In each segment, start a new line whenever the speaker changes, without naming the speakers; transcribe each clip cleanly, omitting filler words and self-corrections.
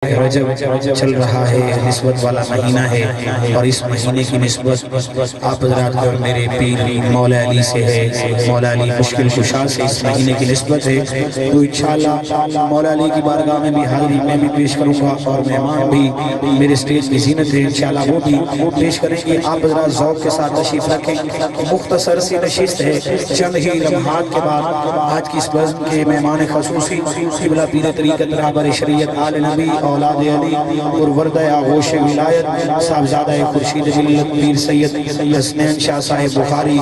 رجب چل رہا ہے، نسبت والا مہینہ ہے، اور اس مہینے کی نسبت آپ حضرات کو میرے پیر مولا علی سے ہے۔ مولا علی مشکل کشا سے اس مہینے کی نسبت ہے، تو انشاءاللہ مولا علی کی بارگاہ میں بھی حاضری میں بھی پیش کروں گا، اور مہمان بھی میرے سٹیج کی زینت ہے، انشاءاللہ وہ بھی پیش کریں گے۔ آپ حضرات ذوق کے ساتھ تشریف رکھیں۔ مختصر سی نشست ہے، چند ہی لمحات کے بعد آج کی اس بزم کے مہمان خصوصی قبلہ پیر طریقت رہبر شریعت آل نبی اولاد علی پروردہ آغوش ولایت صاحبزادہ خورشید ملت پیر سید حسنین شاہ صاحب بخاری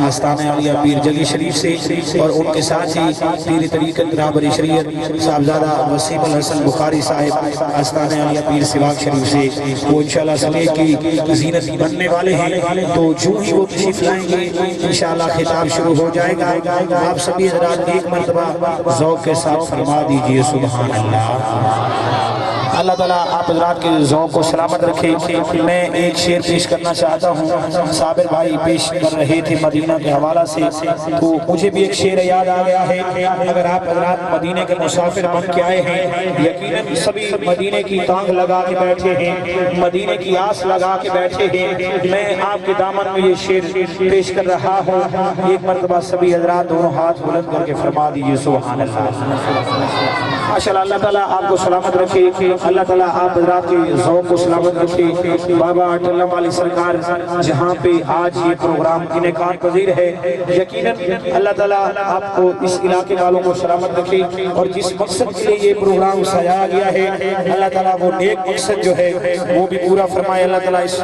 آستانہ علیہ پیر جلی شریف سے، اور ان کے ساتھ ہی پیر طریقت رہبر شریعت صاحبزادہ وسیم الحسن بخاری صاحب آستانہ علیہ پیر سواق شریف سے، وہ انشاءاللہ سمیت کی زینت بننے والے ہیں۔ تو جو ہی وہ تشریف لائیں گے انشاءاللہ خطاب شروع ہو جائے گا۔ آپ سبھی حضرات ایک مرتبہ ذوق کے ساتھ فرما دیجئے سبحان اللہ۔ اللہ تعالیٰ آپ حضرات کے ذوق کو سلامت رکھے۔ میں ایک شعر پیش کرنا چاہتا ہوں، صابر بھائی پیش کر رہے تھے مدینہ کے حوالہ سے، تو مجھے بھی ایک شعر یاد آ گیا ہے۔ اگر آپ حضرات مدینہ کے مسافر بن کے آئے ہیں، یقیناً سبھی مدینہ کی تانگ لگا کے بیٹھے ہیں، مدینہ کی آس لگا کے بیٹھے ہیں۔ میں آپ کے دامن میں یہ شعر پیش کر رہا ہوں، ایک مرتبہ سبھی حضرات دونوں ہاتھ بلند کر کے فرما دیجئے سبحان اللہ۔ ماشاءاللہ اللہ تعالیٰ آپ کو سلامت رکھے، اللہ تعالیٰ آپ حضرات کے ذوق کو سلامت رکھے۔ بابا اٹلم علی سرکار جہاں پہ آج یہ پروگرام انعقاد پذیر ہے، یقیناً اللہ تعالیٰ آپ کو اس علاقے والوں کو سلامت رکھے، اور جس مقصد کے لیے یہ پروگرام سجایا گیا ہے اللہ تعالیٰ وہ نیک مقصد جو ہے وہ بھی پورا فرمائے۔ اللہ تعالیٰ اس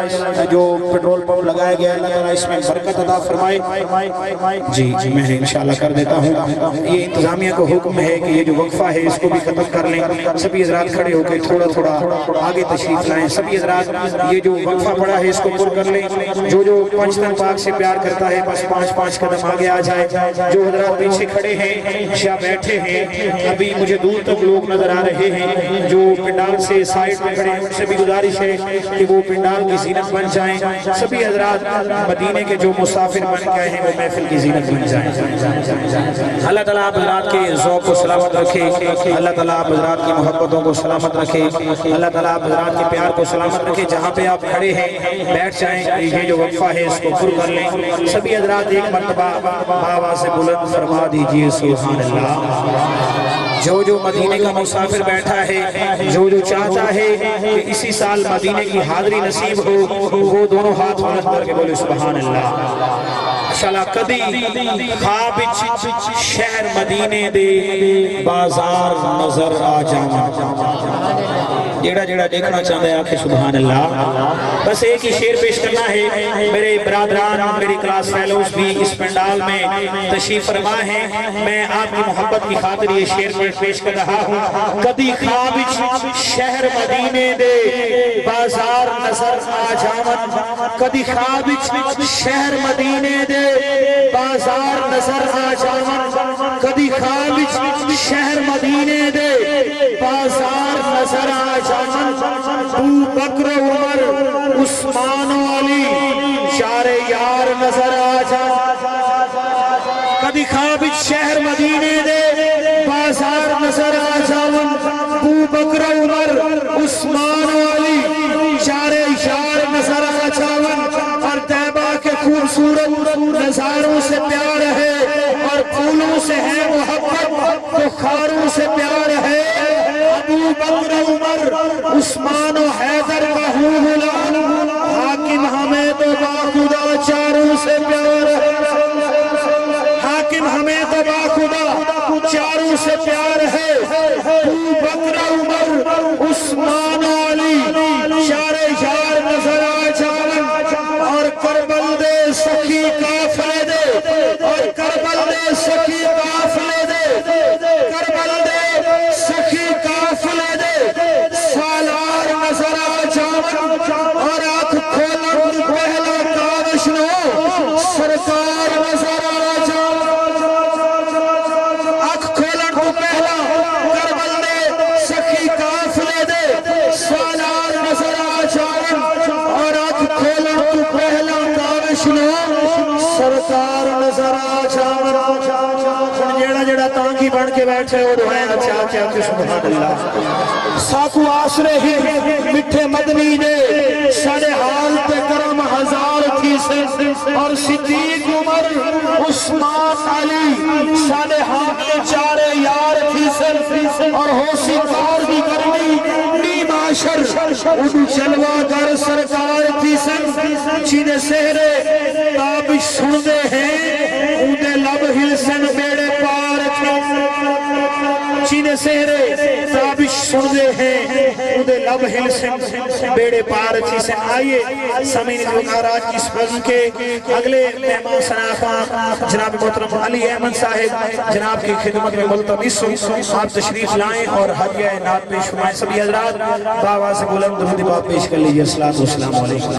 جو پیٹرول پمپ لگایا گیا ہے اللہ تعالیٰ اس میں برکت عطا فرمائے۔ جی میں انشاءاللہ کر دیتا ہوں۔ یہ انتظامیہ کو حکم ہے کہ یہ جو وقفہ ہے اس کو بھی ختم کر لیں، سبھی حضرات کھڑے ہو کے تھوڑا آگے تشریف لائیں۔ سبھی حضرات یہ جو وقفہ پڑا ہے اس کو پر کر لیں، جو پنجتن پاک سے پیار کرتا ہے بس 5 قدم آگے آ جائے۔ جو حضرات پیچھے کھڑے ہیں یا بیٹھے ہیں، ابھی مجھے دور تک لوگ نظر آ رہے ہیں جو پنڈال سے سائیڈ میں کھڑے ہیں، ان سے بھی گزارش ہے کہ وہ پنڈال کی زینت بن جائیں۔ سبھی حضرات مدینے کے جو مسافر بن کے آئے ہیں وہ محفل کی زینت بن جائیں۔ اللہ تعالیٰ آپ حضرات کے ذوق کو سلامت رکھے، اللہ تعالیٰ آپ حضرات کی محبتوں کو سلامت رکھے، اللہ تعالیٰ آپ حضرات کے پیار کو سلامت رکھے۔ جہاں پہ آپ کھڑے ہیں بیٹھ جائیں، یہ جو وقفہ ہے اس کو پر کر لیں۔ سبھی حضرات ایک مرتبہ آواز سے بلند فرما دیجئے سبحان اللہ۔ جو مدینے کا مسافر بیٹھا ہے، جو چاہتا ہے کہ اسی سال مدینے کی حاضری نصیب ہو، وہ دونوں ہاتھ بلند کر کے بولے سبحان اللہ۔ شالا کدی خواب شہر مدینے دے بازار نظر آ جانا، جیڑا دیکھنا چاہتا ہے آکھے سبحان اللہ۔ بس ایک ہی شعر پیش کرنا ہے۔ میرے برادران، میری کلاس فیلوز بھی اس پنڈال میں تشریف فرما ہیں، میں آپ کی محبت کی خاطر یہ شعر پیش کر رہا ہوں۔ کدی خواب شہر مدینے دے بازار نظر آ جاون، کدی خواب شہر مدینے دے بازار نظر آ جاون، کدی خواب شہر مدینے دے بازار نظر آ جاون، ابو بکر عمر عثمان و علی چار یار نظر آ جاون، کدی خواب شہر مدینے دے بازار نظر آ جاون، ابو بکر عمر عثمان و علی چار یار نظر آ جاون، اور طیبہ کے خوبصورت نظاروں سے پیار ہے، اور پھولوں سے ہے محبت، بخاروں سے پیار ہے۔ ابو بکر عمر عثمان و حیدر کا غلام، حاکم ہمیں تو باخدا چاروں سے پیار ہے، حاکم ہمیں تو باخدا چاروں سے پیار ہے۔ ابو بکر عمر عثمان و علی چار یار نظر آ جاون، اور کربل دے سخی قافلے دے، اور کربل دے سخی قافلے دے، کربل دے سخی قافلے دے سالار نظر آ جاون، اور آنکھ کھولن پہلا کاوش نو سرکار نظر آ جاون، آنکھ کھولن پہلا کربل دے سخی قافلے دے بن کے بیٹھے اور دعائیں اچھا کیا کہ سبحان اللہ ساکو آسرے ہی مٹھے مدنی نے سارے حال پہ کرم ہزار تھی سے اور صدیق عمر عثمان علی سارے حال پہ چارے یار تھی سے اور ہوسی کار بھی کرنی نیم آشر انہوں چلوہ گر سرکار تھی سے چینے سہرے تابش سندے ہیں اندے لب ہلسن بیڑے پار تھی چینے سہرے تابش سندے ہیں اندے لب ہلسن بیڑے پار تھی سے آئیے سمین جوکارات کی سفر کے اگلے مہمان سنافہ جناب محترم علی احمد صاحب جناب کی خدمت میں ملتمس آپ تشریف لائیں اور ہدیہ نعت پیش فرمائیں سبھی حضرات باواز بلند درود پاک پیش کر لیجئے السلام علیکم